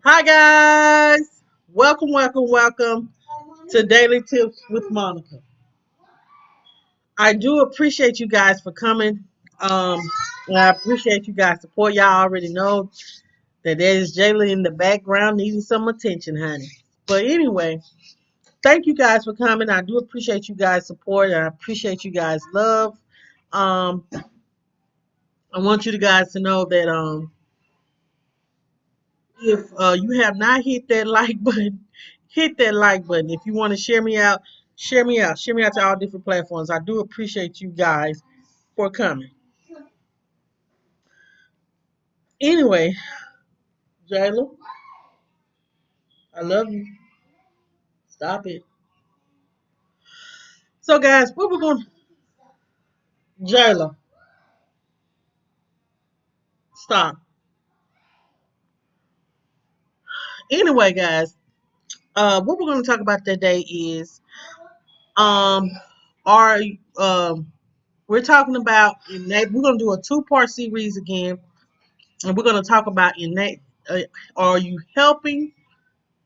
Hi guys, welcome to Daily Tips with Monica. I do appreciate you guys for coming. And I appreciate you guys' support. Y'all already know that there's Jayla in the background needing some attention, honey. But anyway, thank you guys for coming. I do appreciate you guys' support and I appreciate you guys' love. Um, I want you guys to know that if you have not hit that like button, hit that like button. If you want to share me out, share me out to all different platforms. I do appreciate you guys for coming. Anyway, Jayla, I love you. Stop it. So, guys, what we're going to, Jayla, stop. Anyway, guys, what we're going to talk about today is, um, our, um, we're talking about innate. We're going to do a two-part series again, and we're going to talk about innate. Are you helping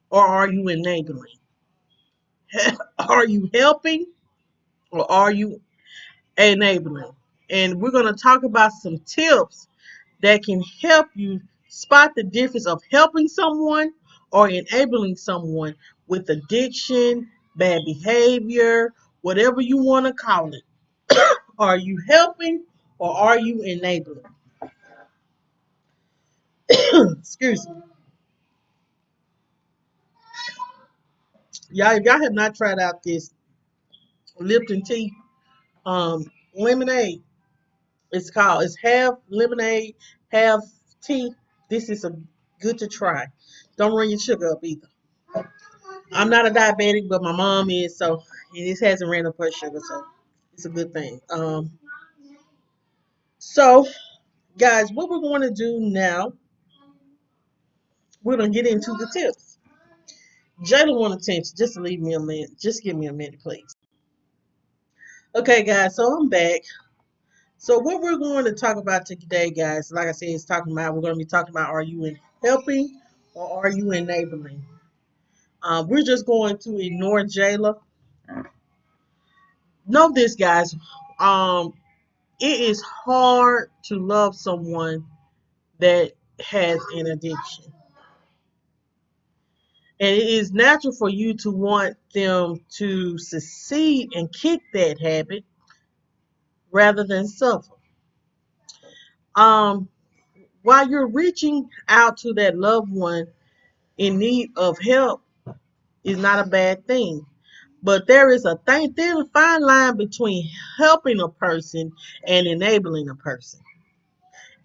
or are you enabling? Are you helping or are you enabling? And we're going to talk about some tips that can help you spot the difference of helping someone or enabling someone with addiction, bad behavior, whatever you want to call it. Are you helping or are you enabling? Excuse me. Y'all, if y'all have not tried out this Lipton tea lemonade, it's half lemonade, half tea. This is a good to try. Don't run your sugar up either. I'm not a diabetic, but my mom is, so and this hasn't ran up her sugar, so it's a good thing. So guys, what we're going to do now, we're gonna get into the tips. Jayla want attention. Just leave me a minute. Just give me a minute, please. Okay, guys. So I'm back. So what we're going to talk about today, guys, like I said, we're going to be talking about are you helping or are you enabling? We're just going to ignore Jayla. Know this, guys. Um, it is hard to love someone that has an addiction. And it is natural for you to want them to succeed and kick that habit rather than suffer. Um, while you're reaching out to that loved one in need of help is not a bad thing. But there is there's a fine line between helping a person and enabling a person,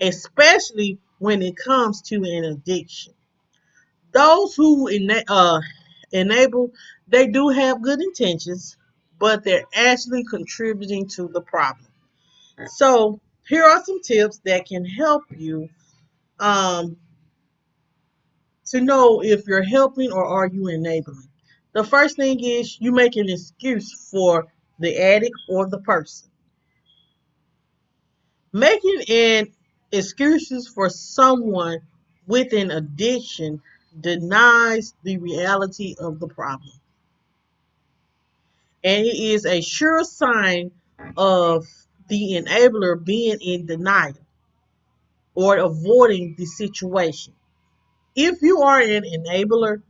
especially when it comes to an addiction. Those who enable, they do have good intentions, but they're actually contributing to the problem. So here are some tips that can help you um, to know if you're helping or are you enabling. The first thing is you make an excuse for the addict or the person. Making an excuses for someone with an addiction denies the reality of the problem. And it is a sure sign of the enabler being in denial or avoiding the situation. If you are an enabler,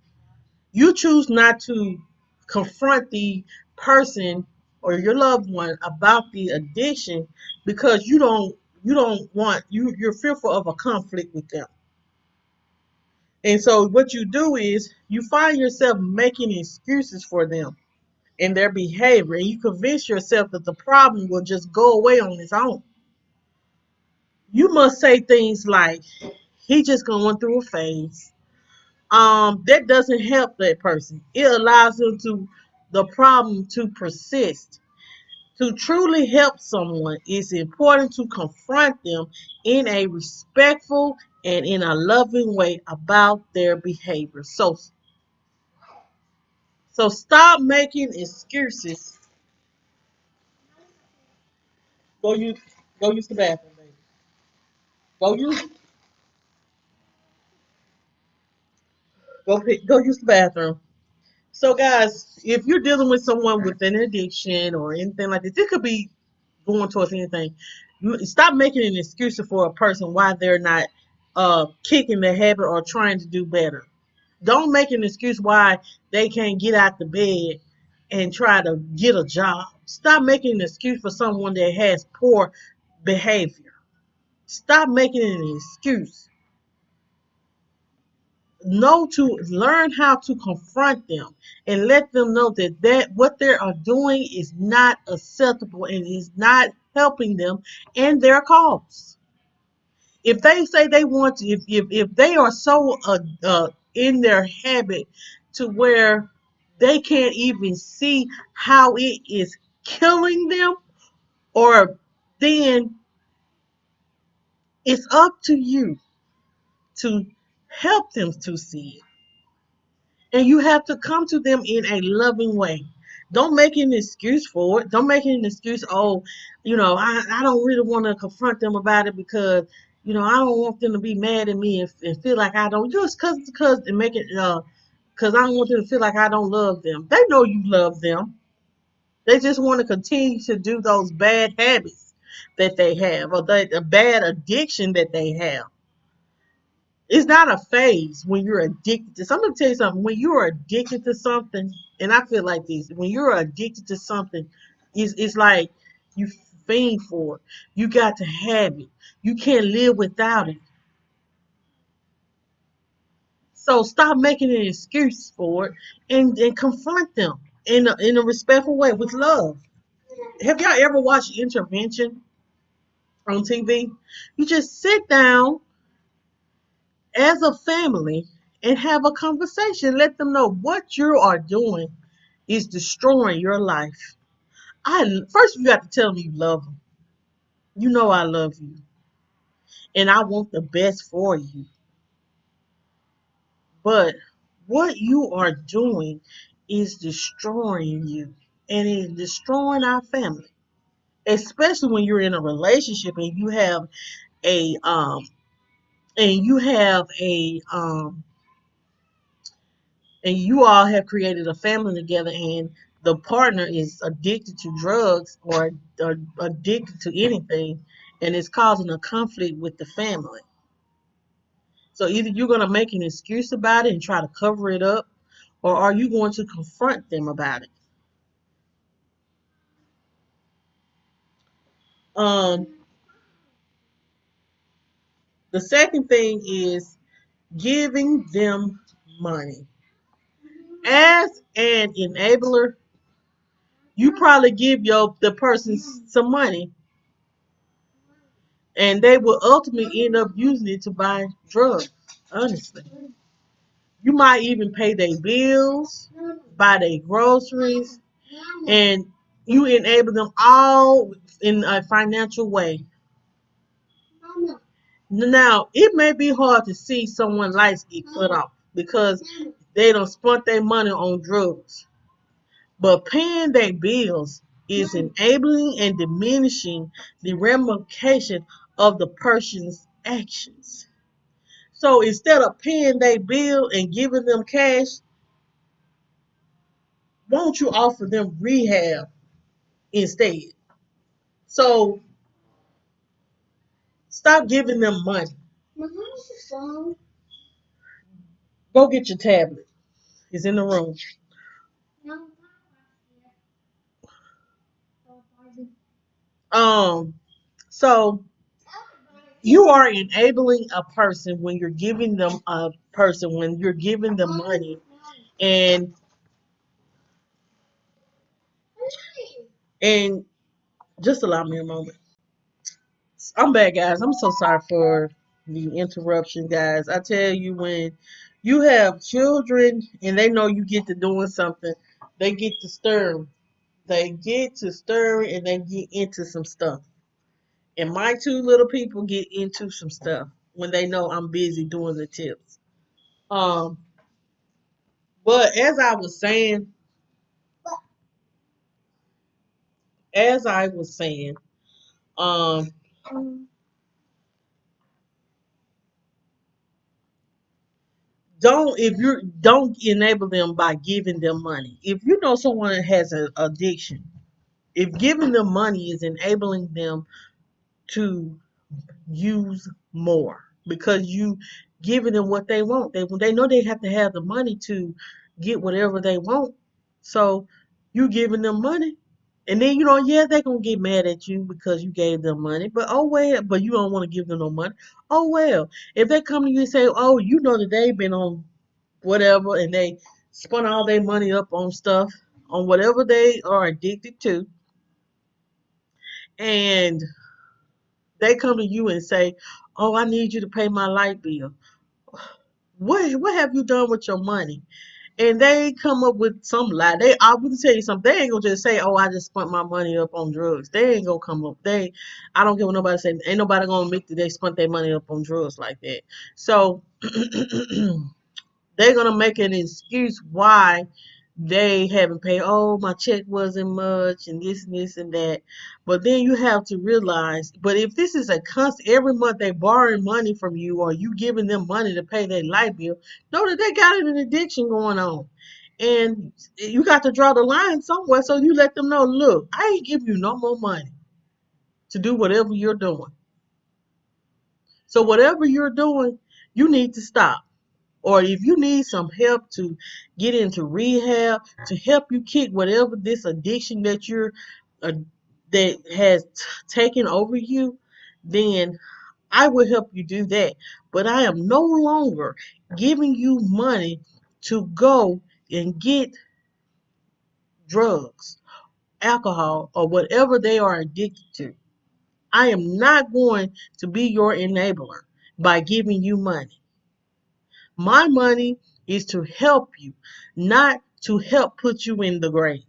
you choose not to confront the person or your loved one about the addiction because you're fearful of a conflict with them. And so what you do is you find yourself making excuses for them and their behavior, and you convince yourself that the problem will just go away on its own. You must say things like, he just going through a phase. That doesn't help that person. It allows the problem to persist. To truly help someone, it's important to confront them in a respectful and in a loving way about their behavior. So stop making excuses. Go use go use the bathroom, baby. Go use Go use the bathroom. So, guys, if you're dealing with someone with an addiction or anything like this, it could be going towards anything. Stop making an excuse for a person why they're not kicking the habit or trying to do better. Don't make an excuse why they can't get out the bed and try to get a job. Stop making an excuse for someone that has poor behavior. Stop making an excuse. Know to learn how to confront them and let them know that what they are doing is not acceptable and is not helping them and their cause. If they say they want to, if they are so in their habit to where they can't even see how it is killing them, or then it's up to you to help them to see it. And you have to come to them in a loving way. Don't make an excuse for it. Don't make an excuse, oh, I don't really want to confront them about it because, I don't want them to be mad at me and feel like I don't, just because and make it, because I don't want them to feel like I don't love them. They know you love them. They just want to continue to do those bad habits that they have, or the bad addiction that they have. It's not a phase when you're addicted to something. Let me tell you something. When you're addicted to something, and I feel like this, when you're addicted to something, it's like you fiend for it. You got to have it. You can't live without it. So stop making an excuse for it and confront them in a respectful way with love. Have y'all ever watched Intervention on TV? You just sit down as a family and have a conversation. Let them know what you are doing is destroying your life. First you have to tell them you love them. You know I love you, and I want the best for you. But what you are doing is destroying you, and it is destroying our family. Especially when you're in a relationship and you have a and you have a and you all have created a family together, and the partner is addicted to drugs or addicted to anything, and it's causing a conflict with the family. So either you're going to make an excuse about it and try to cover it up, or are you going to confront them about it? um the second thing is giving them money. As an enabler, you probably give the person some money, and they will ultimately end up using it to buy drugs. Honestly, you might even pay their bills, buy their groceries, and you enable them all in a financial way. Now, it may be hard to see someone lights get cut off because they don't spend their money on drugs, but paying their bills is enabling and diminishing the ramification of the person's actions. So instead of paying their bill and giving them cash, won't you offer them rehab instead? So stop giving them money. Go get your tablet. It's in the room. Um, so you are enabling a person when you're giving them when you're giving them money, and and just allow me a moment. I'm back, guys. I'm so sorry for the interruption, guys. I tell you, when you have children and they know you get to doing something, they get to stir. They get to stir and they get into some stuff. And my two little people get into some stuff when they know I'm busy doing the tips. Um, but as I was saying, um, don't if you don't enable them by giving them money. If you know someone that has an addiction, if giving them money is enabling them to use more because you giving them what they want. They know they have to have the money to get whatever they want. So you giving them money. And then yeah, they're gonna get mad at you because you gave them money. But oh well, but you don't want to give them no money. Oh well. If they come to you and say, oh, you know that they've been on whatever and they spent all their money up on stuff, on whatever they are addicted to, and they come to you and say, oh, I need you to pay my light bill. What have you done with your money? And they come up with some lie. I would tell you something. They ain't gonna just say, "Oh, I just spent my money up on drugs." They ain't gonna come up. I don't care what nobody say. Ain't nobody gonna admit that they spent their money up on drugs like that. So they're gonna make an excuse why they haven't paid. Oh, my check wasn't much, and this and that. But then you have to realize. But if this is a constant, every month they borrowing money from you, or you giving them money to pay their light bill, know that they got an addiction going on, and you got to draw the line somewhere. So you let them know, look, I ain't giving you no more money to do whatever you're doing. So whatever you're doing, you need to stop. Or if you need some help to get into rehab to help you kick whatever this addiction that you're uh, that has taken over you, then I will help you do that. But I am no longer giving you money to go and get drugs, alcohol, or whatever they are addicted to. I am not going to be your enabler by giving you money. My money is to help you, not to help put you in the grave.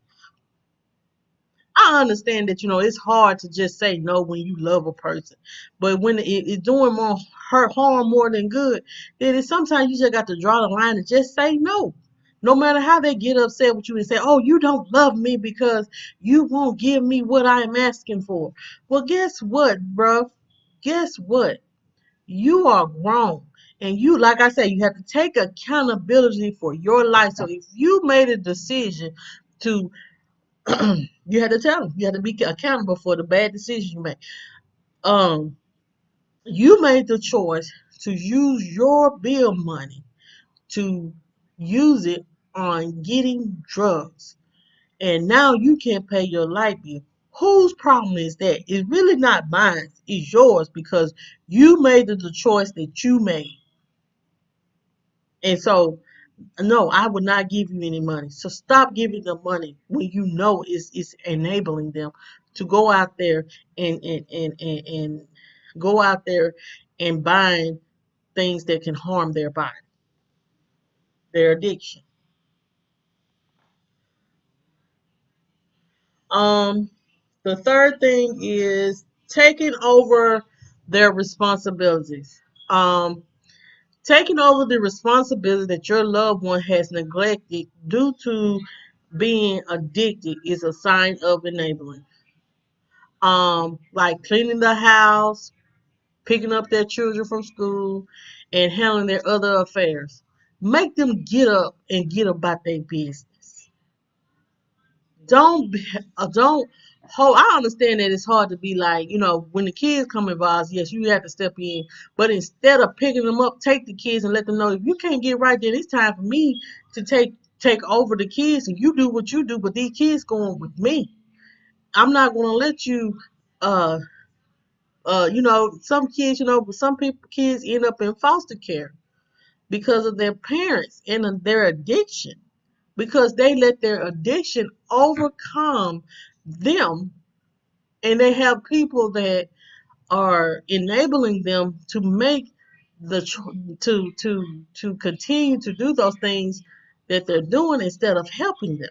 I understand that it's hard to just say no when you love a person, but when it's doing more hurt harm more than good, then sometimes you just got to draw the line and just say no. No matter how they get upset with you and say, "Oh, you don't love me because you won't give me what I am asking for." Well, guess what, bruh? Guess what? You are grown. And you, like I said, you have to take accountability for your life. So if you made a decision to, you had to tell them, you had to be accountable for the bad decisions you made. Um, you made the choice to use your bill money to use it on getting drugs. And now you can't pay your light bill. Whose problem is that? It's really not mine. It's yours because you made the choice that you made. And so, no, I would not give you any money. So stop giving them money when you know it's enabling them to go out there and go out there and buying things that can harm their body, their addiction. Um, the third thing is taking over their responsibilities. Um, Taking over the responsibility that your loved one has neglected due to being addicted is a sign of enabling. Like cleaning the house, picking up their children from school, and handling their other affairs. Make them get up and get about their business. Don't hold. I understand that it's hard to be like, when the kids come involved, yes, you have to step in. But instead of picking them up, take the kids and let them know if you can't get right, then it's time for me to take over the kids and you do what you do, but these kids going with me. I'm not gonna let you uh some kids, but some people kids end up in foster care because of their parents and their addiction. Because they let their addiction overcome them, and they have people that are enabling them to make to continue to do those things that they're doing instead of helping them.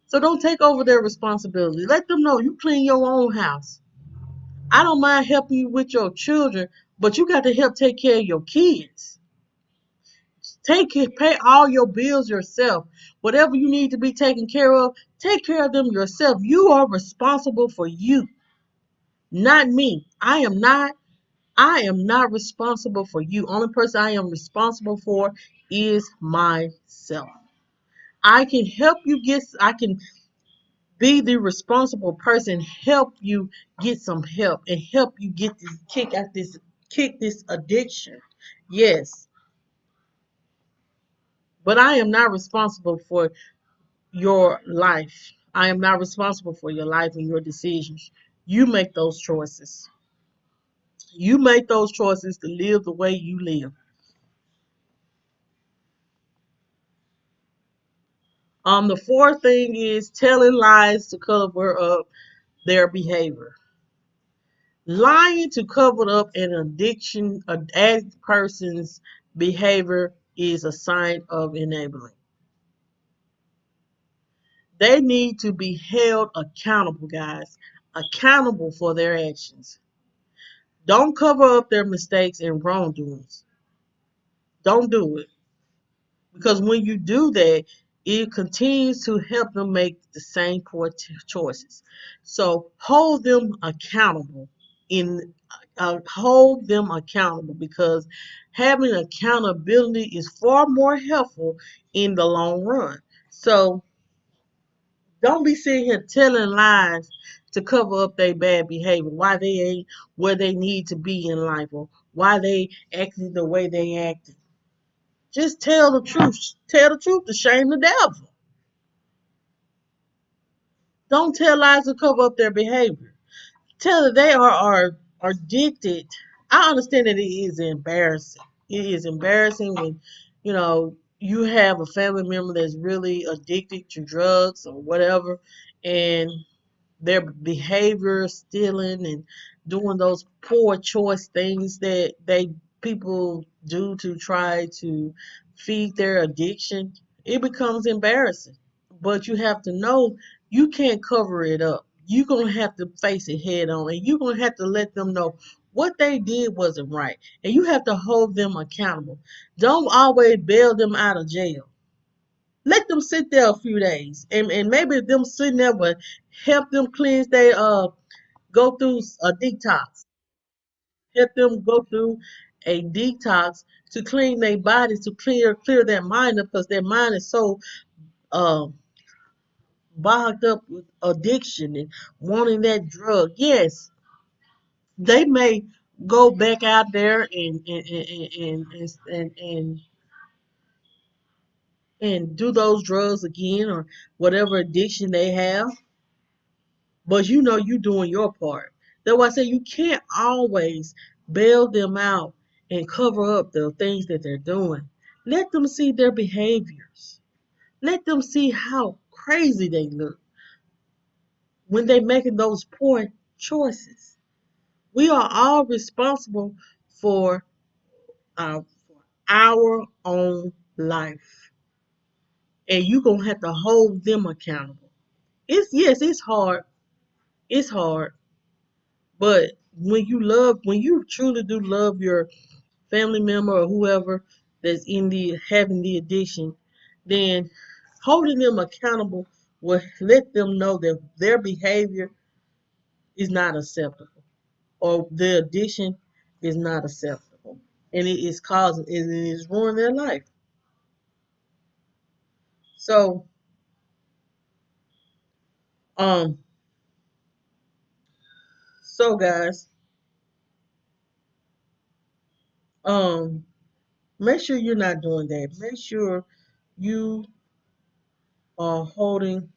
So don't take over their responsibility. Let them know you clean your own house. I don't mind helping you with your children, but you got to help take care of your kids. Pay all your bills yourself. Whatever you need to be taken care of, take care of them yourself. You are responsible for you, not me. I am not. I am not responsible for you. Only person I am responsible for is myself. I can be the responsible person, help you get some help and help you get this kick this addiction. Yes, but I am not responsible for your life. I am not responsible for your life and your decisions. You make those choices. You make those choices to live the way you live. The fourth thing is telling lies to cover up their behavior. Lying to cover up an addiction, an addict person's behavior is a sign of enabling. They need to be held accountable, guys, accountable for their actions. Don't cover up their mistakes and wrongdoings. Don't do it. Because when you do that, it continues to help them make the same poor choices. So hold them accountable in hold them accountable because having accountability is far more helpful in the long run. So don't be sitting here telling lies to cover up their bad behavior, why they ain't where they need to be in life, or why they acting the way they acting. Just tell the truth. Tell the truth to shame the devil. Don't tell lies to cover up their behavior. Tell that they are addicted. I understand that it is embarrassing. It is embarrassing when, you have a family member that's really addicted to drugs or whatever, and their behavior, stealing and doing those poor choice things that they people do to try to feed their addiction, it becomes embarrassing. But you have to know you can't cover it up. You're gonna have to face it head on, and you're gonna have to let them know what they did wasn't right, and you have to hold them accountable. Don't always bail them out of jail. Let them sit there a few days, and maybe them sitting there will help them cleanse they go through a detox. Help them go through a detox to clean their bodies, to clear their mind up because their mind is so uh, bogged up with addiction and wanting that drug. Yes, they may go back out there and do those drugs again or whatever addiction they have. But you know you doing your part. That's why I say you can't always bail them out and cover up the things that they're doing. Let them see their behaviors. Let them see how crazy they look when they're making those poor choices. We are all responsible for for our own life. And you're gonna have to hold them accountable. It's hard. It's hard. But when you truly do love your family member or whoever that's in the having the addiction, then holding them accountable will let them know that their behavior is not acceptable or the addiction is not acceptable. And it is ruining their life. So um guys, um make sure you're not doing that. Make sure you are holding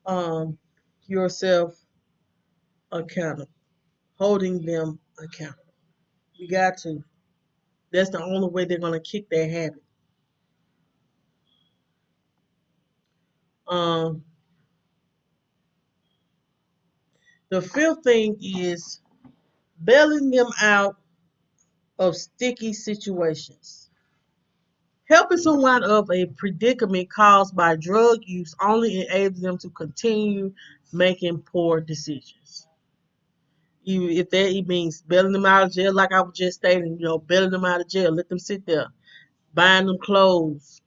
um yourself accountable, holding them accountable. You got to. That's the only way they're gonna kick their habit. Um, the fifth thing is bailing them out of sticky situations. Helping someone out of a predicament caused by drug use only enables them to continue making poor decisions. If that it means bailing them out of jail, like I was just stating, bailing them out of jail, let them sit there, buying them clothes,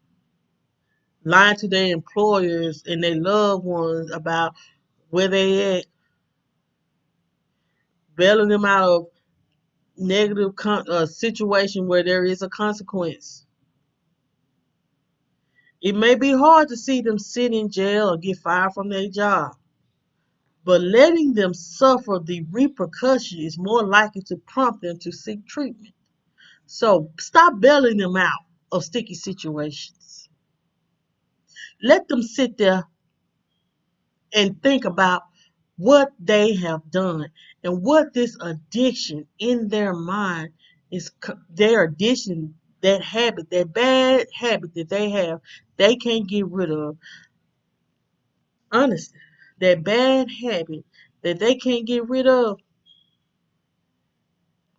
lying to their employers and their loved ones about where they at, bailing them out of negative situation where there is a consequence. It may be hard to see them sit in jail or get fired from their job, but letting them suffer the repercussion is more likely to prompt them to seek treatment. So stop bailing them out of sticky situations. Let them sit there and think about what they have done and what this addiction in their mind is, their addiction, that habit, that bad habit that they have, they can't get rid of. Honestly, that bad habit that they can't get rid of,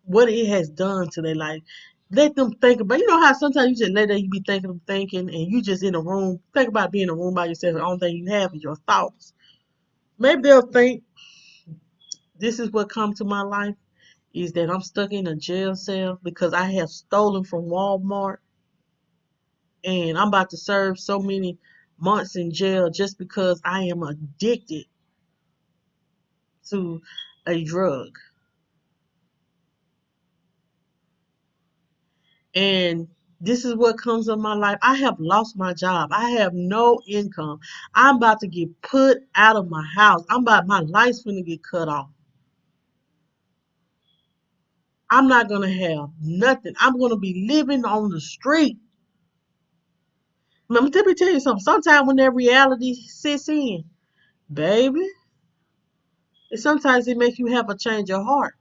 what it has done to their life. Let them think about, you know how sometimes you just let them, you be thinking, and you just in a room, think about being in a room by yourself, the only thing you have is your thoughts. Maybe they'll think, this is what come to my life, is that I'm stuck in a jail cell because I have stolen from Walmart, and I'm about to serve so many months in jail just because I am addicted to a drug. And this is what comes of my life. I have lost my job. I have no income. I'm about to get put out of my house. My life's gonna get cut off. I'm not gonna have nothing. I'm gonna be living on the street. Let me tell you something. Sometimes when that reality sits in, baby, sometimes it makes you have a change of heart.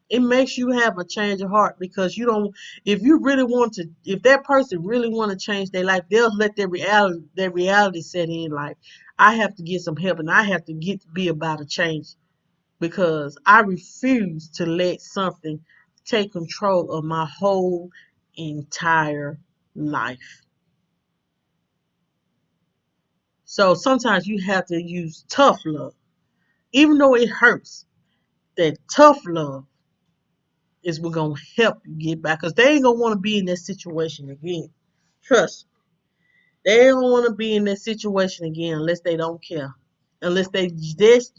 It makes you have a change of heart because you don't, if you really want to, if that person really want to change their life, they'll let their reality set in. Like, I have to get some help and I have to get to be about a change because I refuse to let something take control of my whole entire life. So sometimes you have to use tough love. Even though it hurts, that tough love is what gonna help you get back. Cause they ain't gonna want to be in that situation again. Trust me. They don't want to be in that situation again unless they don't care. Unless they just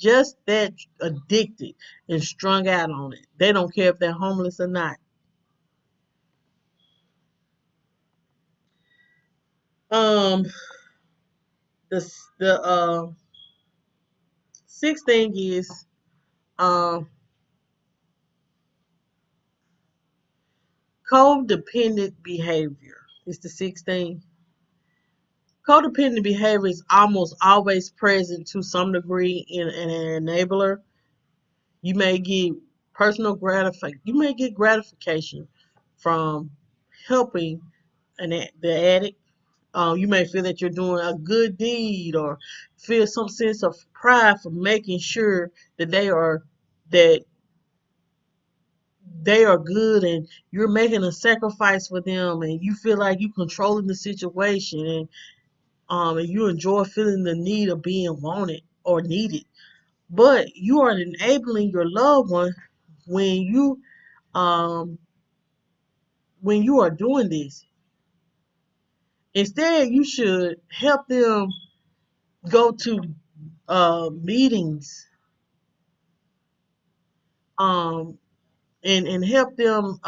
that addicted and strung out on it. They don't care if they're homeless or not. Um the sixth thing is um codependent behavior. It's the sixth thing. Codependent behavior is almost always present to some degree in an enabler. You may get you may get gratification from helping the addict. You may feel that you're doing a good deed or feel some sense of pride for making sure that that they are good and you're making a sacrifice for them and you feel like you controlling the situation and you enjoy feeling the need of being wanted or needed. But you are enabling your loved one when um you are doing this. Instead, you should help them go to meetings, um and help them,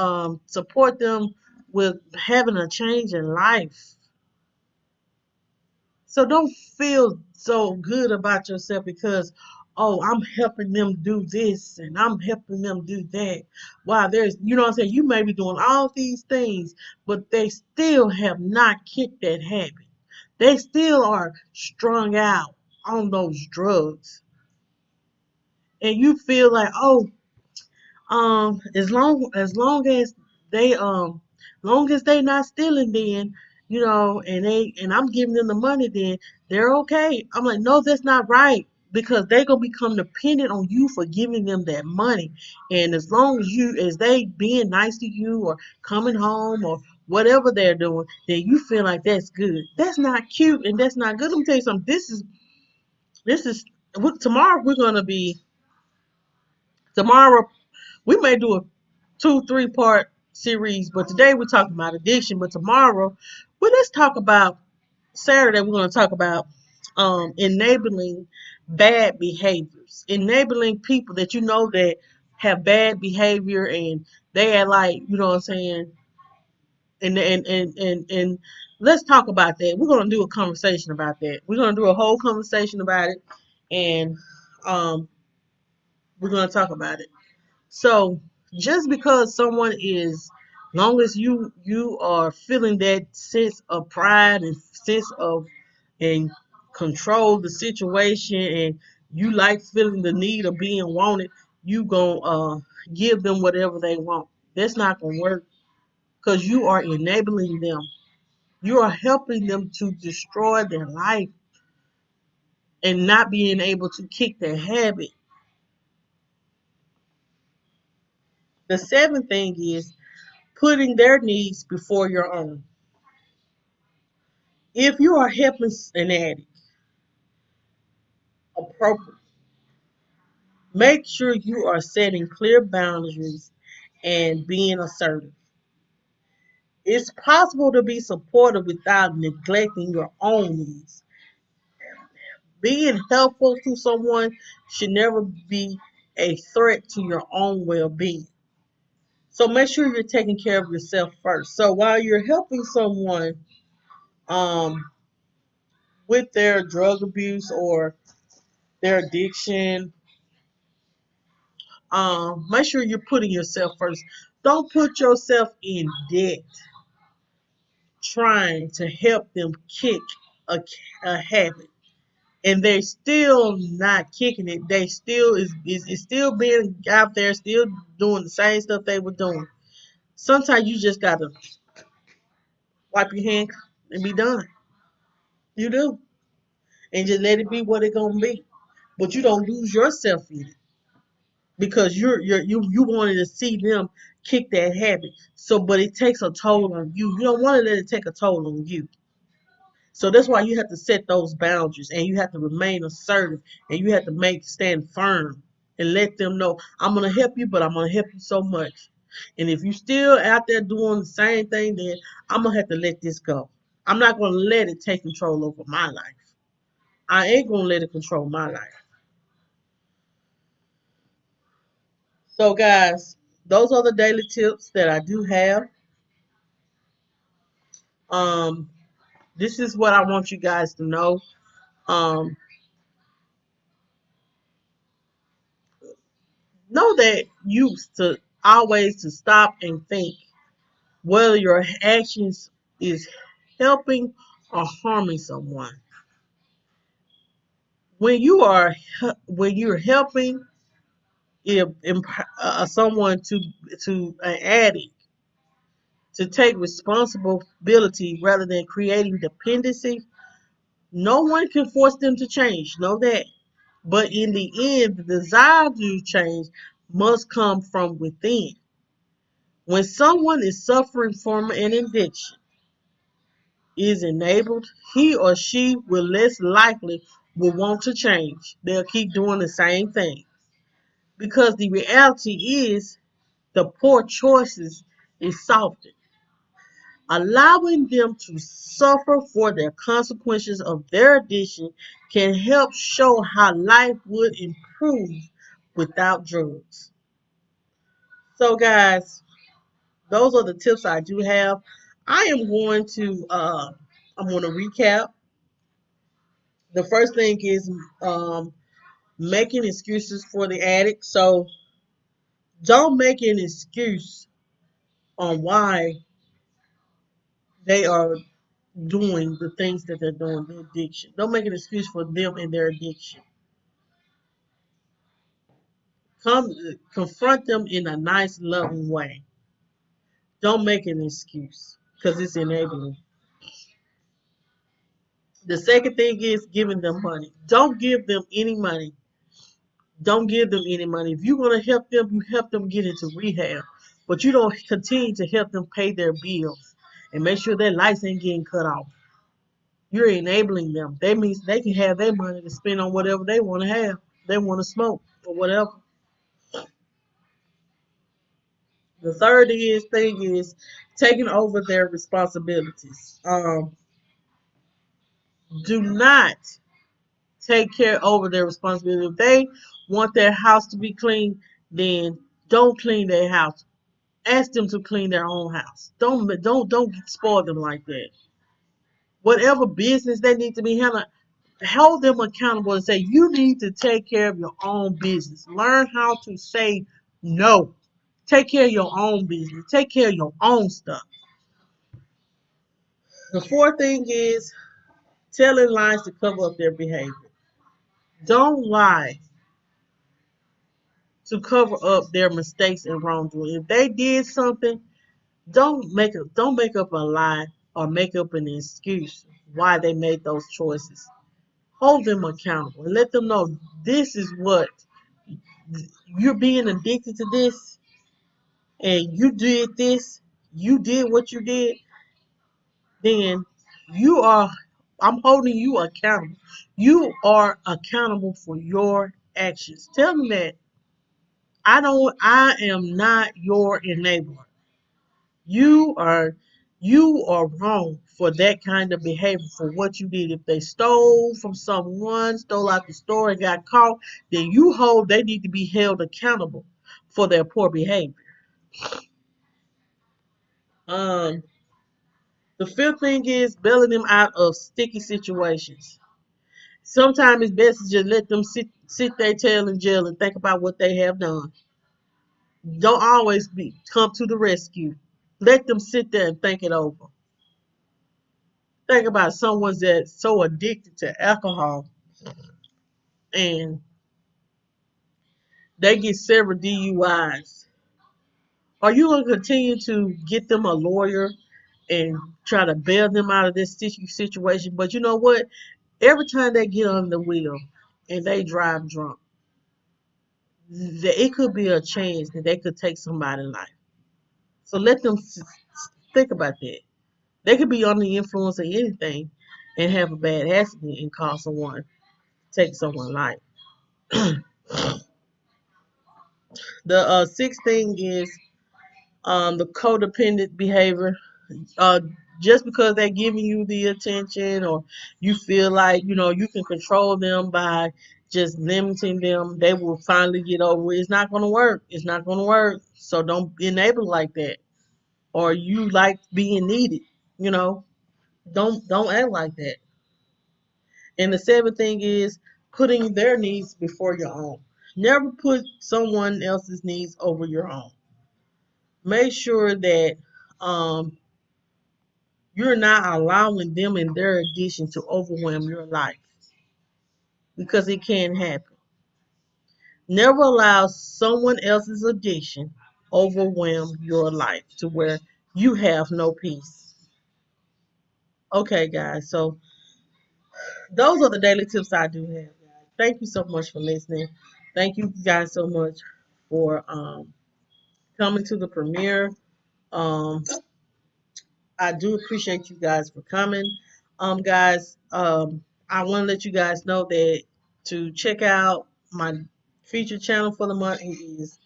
support them with having a change in life. So don't feel so good about yourself because, oh, I'm helping them do this and I'm helping them do that. Wow, you know what I'm saying? You may be doing all these things, but they still have not kicked that habit. They still are strung out on those drugs. And you feel like, oh, as they long as they not stealing, then and I'm giving them the money, then they're okay. I'm like, no, that's not right, because they gonna become dependent on you for giving them that money. And as they being nice to you or coming home or whatever they're doing, then you feel like that's good. That's not cute and that's not good. Let me tell you something. This is tomorrow. Tomorrow we may do a 2-3 part series, but today we're talking about addiction. But tomorrow, let's talk about Saturday. We're going to talk about enabling bad behaviors, enabling people that you know that have bad behavior and they are like, you know what I'm saying, and let's talk about that. We're gonna do a conversation about that. We're gonna do a whole conversation about it, and um, we're gonna talk about it. So just because someone is, long as you are feeling that sense of pride and sense of and control the situation, and you like feeling the need of being wanted, you gonna give them whatever they want. That's not gonna work because you are enabling them. You are helping them to destroy their life and not being able to kick their habit. The seventh thing is putting their needs before your own. If you are helping an addict appropriately, make sure you are setting clear boundaries and being assertive. It's possible to be supportive without neglecting your own needs. Being helpful to someone should never be a threat to your own well being. So make sure you're taking care of yourself first. So while you're helping someone um, with their drug abuse or their addiction, make sure you're putting yourself first. Don't put yourself in debt trying to help them kick a, a habit. And they're still not kicking it. They still is still being out there, still doing the same stuff they were doing. Sometimes you just gotta wipe your hand and be done. You do. And just let it be what it's gonna be. But you don't lose yourself in it because you wanted to see them kick that habit. So, but it takes a toll on you. You don't want to let it take a toll on you. So that's why you have to set those boundaries and you have to remain assertive and you have to stand firm and let them know I'm gonna help you, but I'm gonna help you so much. And if you still out there doing the same thing, then I'm gonna have to let this go. I'm not gonna let it take control over my life. I ain't gonna let it control my life. So guys, those are the daily tips that I do have. Um, this is what I want you guys to know. Um, know that you to always to stop and think whether your actions is helping or harming someone. When you are when you're helping if, someone to an addict to take responsibility rather than creating dependency, no one can force them to change. Know that. But in the end, the desire to change must come from within. When someone is suffering from an addiction, is enabled, he or she will less likely will want to change. They'll keep doing the same thing. Because the reality is the poor choices is softened. Allowing them to suffer for their consequences of their addiction can help show how life would improve without drugs. So guys, those are the tips I do have. I am going to I'm going to recap. The first thing is making excuses for the addict. So don't make an excuse on why they are doing the things that they're doing, the addiction. Don't make an excuse for them and their addiction. Come confront them in a nice, loving way. Don't make an excuse because it's enabling. The second thing is giving them money. Don't give them any money. Don't give them any money. If you're going to help them, you help them get into rehab. But you don't continue to help them pay their bills and make sure their lights ain't getting cut off. You're enabling them. That means they can have their money to spend on whatever they want to have. They want to smoke or whatever. The thing is taking over their responsibilities. Do not take care over their responsibility. If they want their house to be clean, then don't clean their house. Ask them to clean their own house. Don't spoil them like that. Whatever business they need to be handling, hold them accountable and say you need to take care of your own business. Learn how to say no. Take care of your own business. Take care of your own stuff. The fourth thing is telling lies to cover up their behavior. Don't lie to cover up their mistakes and wrongdoing. If they did something, don't make up a lie or make up an excuse why they made those choices. Hold them accountable and let them know this is what you're being addicted to this and you did this, you did what you did, then you are I'm holding you accountable. You are accountable for your actions. Tell them that I am not your enabler. You are you are wrong for that kind of behavior for what you did. If they stole from someone, stole out the store and got caught, then you hold they need to be held accountable for their poor behavior. Um, the fifth thing is bailing them out of sticky situations. Sometimes it's best to just let them sit their tail in jail and think about what they have done. Don't always be come to the rescue. Let them sit there and think it over. Think about someone that's so addicted to alcohol and they get several DUIs. Are you going to continue to get them a lawyer and try to bail them out of this situation? But you know what? Every time they get on the wheel and they drive drunk, it could be a chance that they could take somebody's life. So let them think about that. They could be under the influence of anything and have a bad accident and cause someone, take someone's life. The sixth thing is the codependent behavior. Uh, just because they're giving you the attention or you feel like, you can control them by just limiting them, they will finally get over it. It's not going to work. It's not going to work. So don't enable like that. Or you like being needed, you know. Don't act like that. And the seventh thing is putting their needs before your own. Never put someone else's needs over your own. Make sure that um, you're not allowing them and their addiction to overwhelm your life because it can happen. Never allow someone else's addiction overwhelm your life to where you have no peace. Okay, guys. So those are the daily tips I do have, guys. Thank you so much for listening. Thank you guys so much for coming to the premiere. Um, I do appreciate you guys for coming. Guys, I want to let you guys know that to check out my feature channel for the month is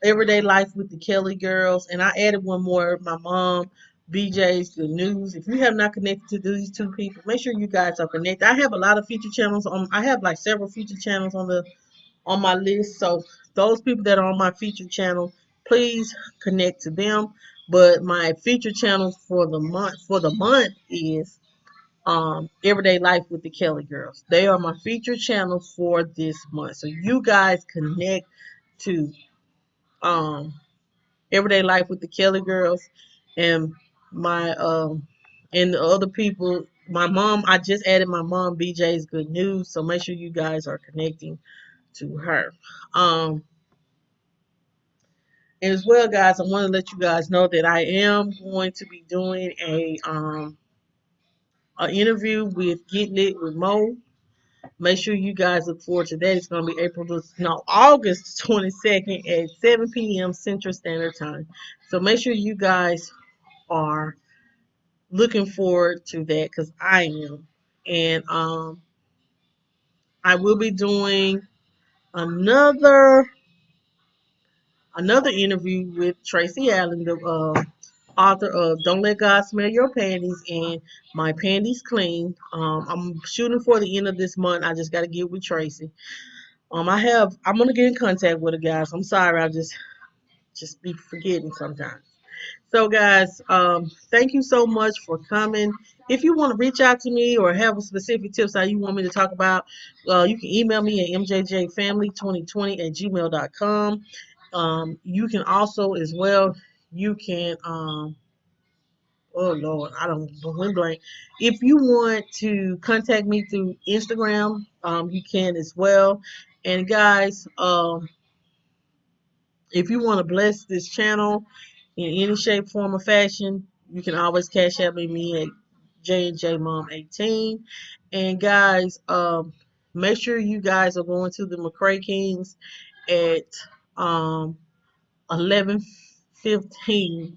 Everyday Life with the Kelly Girls, and I added one more. My mom, BJ's Good News. If you have not connected to these two people, make sure you guys are connected. I have a lot of feature channels on. I have like several feature channels on my list. So those people that are on my featured channel, please connect to them. But my featured channels for the month is Everyday Life with the Kelly Girls. They are my featured channels for this month. So you guys connect to um Everyday Life with the Kelly Girls and my and the other people. My mom, I just added my mom BJ's Good News. So make sure you guys are connecting to her. Um As well, guys, I want to let you guys know that I am going to be doing a interview with Get Lit with Mo. Make sure you guys look forward to that. It's going to be August 22nd at 7 p.m. Central Standard Time. So make sure you guys are looking forward to that because I am. And I will be doing another interview with Tracy Allen, the author of Don't Let God Smell Your Panties and My Panties Clean. I'm shooting for the end of this month. I just got to get with Tracy. I'm gonna get in contact with her, guys. I'm sorry, I just be forgetting sometimes. So, guys, thank you so much for coming. If you want to reach out to me or have a specific tips that you want me to talk about, you can email me at mjjfamily2020@gmail.com. You can also, as well, you can, oh Lord, I don't know, blank. If you want to contact me through Instagram, you can as well. And guys, if you want to bless this channel in any shape, form, or fashion, you can always cash out me at J&J Mom 18. And guys, make sure you guys are going to the McRae Kingz at 11:15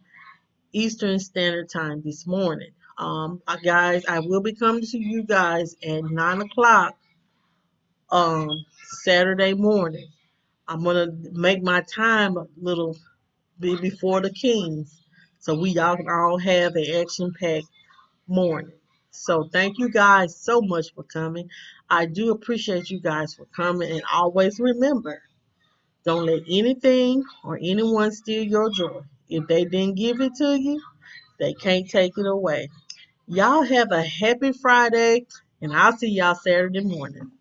Eastern Standard Time this morning. Guys, I will be coming to you guys at 9 o'clock Saturday morning. I'm gonna make my time a little be before the Kings. So we y'all can all have an action-packed morning. So thank you guys so much for coming. I do appreciate you guys for coming, and always remember, don't let anything or anyone steal your joy. If they didn't give it to you, they can't take it away. Y'all have a happy Friday, and I'll see y'all Saturday morning.